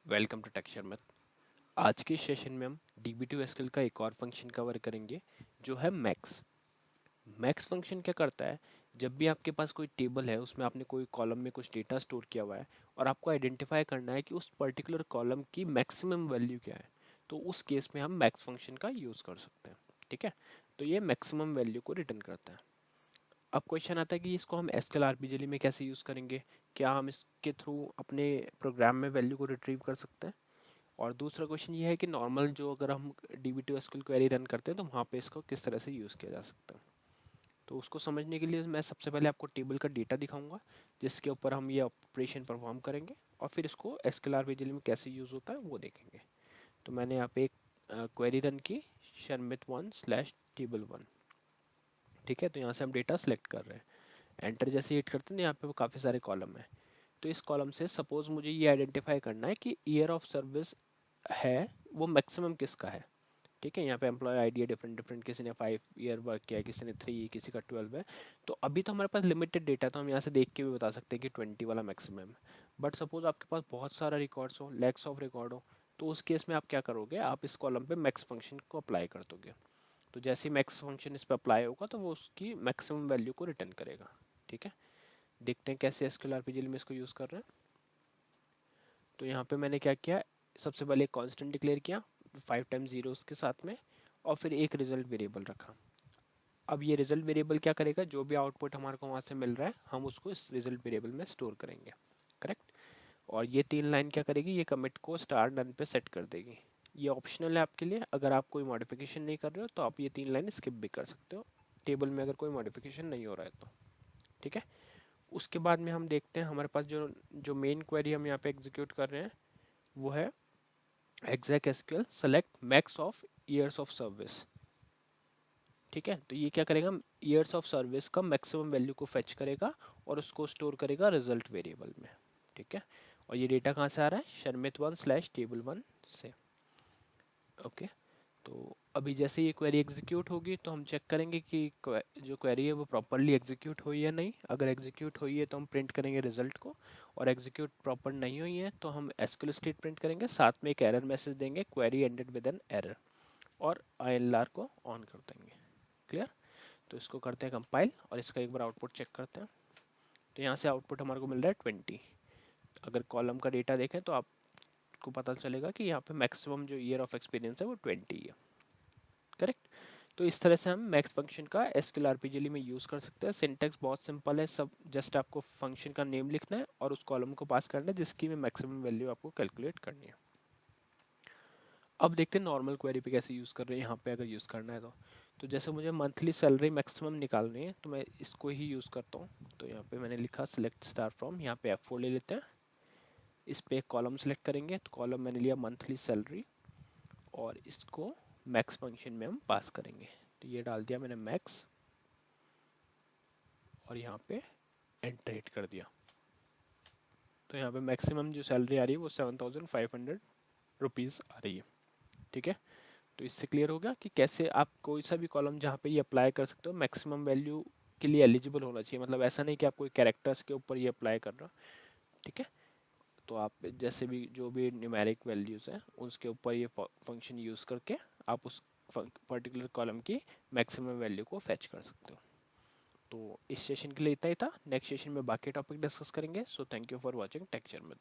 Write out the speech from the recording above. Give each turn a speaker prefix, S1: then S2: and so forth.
S1: Welcome to texture math. आज के session में हम DB2 SQL का एक और फंक्शन कवर करेंगे जो है मैक्स। मैक्स फंक्शन क्या करता है, जब भी आपके पास कोई टेबल है उसमें आपने कोई कॉलम में कुछ डेटा स्टोर किया हुआ है और आपको आइडेंटिफाई करना है कि उस पर्टिकुलर कॉलम की मैक्सिमम वैल्यू क्या है, तो उस केस में हम मैक्स फंक्शन का यूज़ कर सकते हैं। ठीक है, तो ये मैक्सिमम वैल्यू को रिटर्न करता है। अब क्वेश्चन आता है कि इसको हम एसक्यूएल आरपीजीएल में कैसे यूज़ करेंगे। क्या हम इसके थ्रू अपने प्रोग्राम में वैल्यू को रिट्रीव कर सकते हैं। और दूसरा क्वेश्चन ये है कि नॉर्मल जो अगर हम DB2 SQL क्वेरी रन करते हैं तो वहाँ पे इसको किस तरह से यूज़ किया जा सकता है। तो उसको समझने के लिए मैं सबसे पहले आपको टेबल का डेटा दिखाऊंगा जिसके ऊपर हम ये ऑपरेशन परफॉर्म करेंगे, और फिर इसको एसक्यूएल आरपीजीएल में कैसे यूज़ होता है वो देखेंगे। तो मैंने यहाँ पे एक क्वेरी रन की, शर्मित1/table1। ठीक है, तो यहाँ से हम डेटा सेलेक्ट कर रहे हैं। एंटर जैसे हिट करते हैं यहाँ पे काफ़ी सारे कॉलम है। तो इस कॉलम से सपोज मुझे ये आइडेंटिफाई करना है कि ईयर ऑफ सर्विस है वो मैक्सिमम किसका है। ठीक है, यहाँ पे एम्प्लॉय आईडी है डिफरेंट डिफरेंट, किसी ने 5 ईयर वर्क किया है, किसी ने 3, किसी का 12 है। तो अभी तो हमारे पास लिमिटेड डेटा, तो हम यहाँ से देख के भी बता सकते हैं कि 20 वाला मैक्सिमम है। बट सपोज आपके पास बहुत सारा रिकॉर्ड्स हो, लैक्स ऑफ रिकॉर्ड हो, तो उस केस में आप क्या करोगे, आप इस कॉलम पे मैक्स फंक्शन को अप्लाई कर दोगे। तो जैसे ही मैक्स फंक्शन इस पर अप्लाई होगा तो वो उसकी मैक्सिमम वैल्यू को रिटर्न करेगा। ठीक है, देखते हैं कैसे एसक्यूएल आरपीजीएल में इसको यूज़ कर रहे हैं। तो यहाँ पे मैंने क्या किया, सबसे पहले एक कांस्टेंट डिक्लेयर किया 5 टाइम्स जीरोस के साथ में, और फिर एक रिजल्ट वेरिएबल रखा। अब ये रिजल्ट वेरिएबल क्या करेगा, जो भी आउटपुट हमारे को वहाँ से मिल रहा है हम उसको इस रिजल्ट वेरिएबल में स्टोर करेंगे। करेक्ट। और ये 3 लाइन क्या करेगी, ये कमिट को स्टार डन पे सेट कर देगी। ये ऑप्शनल है आपके लिए, अगर आप कोई मॉडिफिकेशन नहीं कर रहे हो तो आप ये 3 लाइन स्किप भी कर सकते हो, टेबल में अगर कोई मॉडिफिकेशन नहीं हो रहा है तो। ठीक है, उसके बाद में हम देखते हैं हमारे पास जो जो मेन क्वेरी हम यहाँ पे एग्जीक्यूट कर रहे हैं वो है exec SQL select max of years of service। ठीक है, तो ये क्या करेगा, ईयर्स ऑफ सर्विस का मैक्सिमम वैल्यू को फेच करेगा और उसको स्टोर करेगा रिजल्ट वेरिएबल में। ठीक है, और ये डेटा कहाँ से आ रहा है, शर्मित1/table1 से। ओके, तो अभी जैसे ये क्वेरी एग्जीक्यूट होगी तो हम चेक करेंगे कि जो क्वेरी है वो प्रॉपरली एग्जीक्यूट हुई है नहीं। अगर एग्जीक्यूट हुई है तो हम प्रिंट करेंगे रिजल्ट को, और एग्जीक्यूट प्रॉपर नहीं हुई है तो हम एसक्यूएल स्टेट प्रिंट करेंगे, साथ में एक एरर मैसेज देंगे, query ended with an error, और ILR को ऑन कर देंगे। क्लियर। तो इसको करते हैं कंपाइल और इसका एक बार आउटपुट चेक करते हैं। तो यहाँ से आउटपुट हमारे को मिल रहा है 20। अगर कॉलम का डेटा देखें तो आपको पता चलेगा कि यहाँ पे मैक्सिमम जो ईयर ऑफ एक्सपीरियंस है वो 20 है। करेक्ट। तो इस तरह से हम मैक्स फंक्शन का एसक्यूएल आरपीजीएल में यूज़ कर सकते हैं। सिंटेक्स बहुत सिंपल है, सब जस्ट आपको फंक्शन का नेम लिखना है और उस कॉलम को पास करना है जिसकी में मैक्सिमम वैल्यू आपको कैलकुलेट करनी है। अब देखते हैं नॉर्मल क्वेरी पे कैसे यूज़ कर रहे हैं यहाँ पे, अगर यूज़ करना है तो जैसे मुझे मंथली सैलरी मैक्सिमम निकालनी है तो मैं इसको ही यूज़ करता हूँ। तो यहाँ पे मैंने लिखा सिलेक्ट स्टार फ्रॉम, यहाँ पे F4 ले लेते हैं, इस पे एक कॉलम सेलेक्ट करेंगे, तो कॉलम मैंने लिया मंथली सैलरी, और इसको मैक्स फंक्शन में हम पास करेंगे। तो ये डाल दिया मैंने मैक्स, और यहाँ पे एंटर हिट कर दिया। तो यहाँ पे मैक्सिमम जो सैलरी आ रही है वो 7,500 रुपीज़ आ रही है। ठीक है, तो इससे क्लियर हो गया कि कैसे आप कोई सा भी कॉलम जहाँ पे ये अप्लाई कर सकते हो मैक्सिमम वैल्यू के लिए एलिजिबल होना चाहिए। मतलब ऐसा नहीं कि आप कोई कैरेक्टर्स के ऊपर ये अप्लाई कर रहे हो। ठीक है, तो आप जैसे भी जो भी न्यूमेरिक वैल्यूज़ हैं उसके ऊपर ये फंक्शन यूज़ करके आप उस पर्टिकुलर कॉलम की मैक्सिमम वैल्यू को फैच कर सकते हो। तो इस सेशन के लिए इतना ही था। नेक्स्ट सेशन में बाकी टॉपिक डिस्कस करेंगे। So thank you for watching texture में।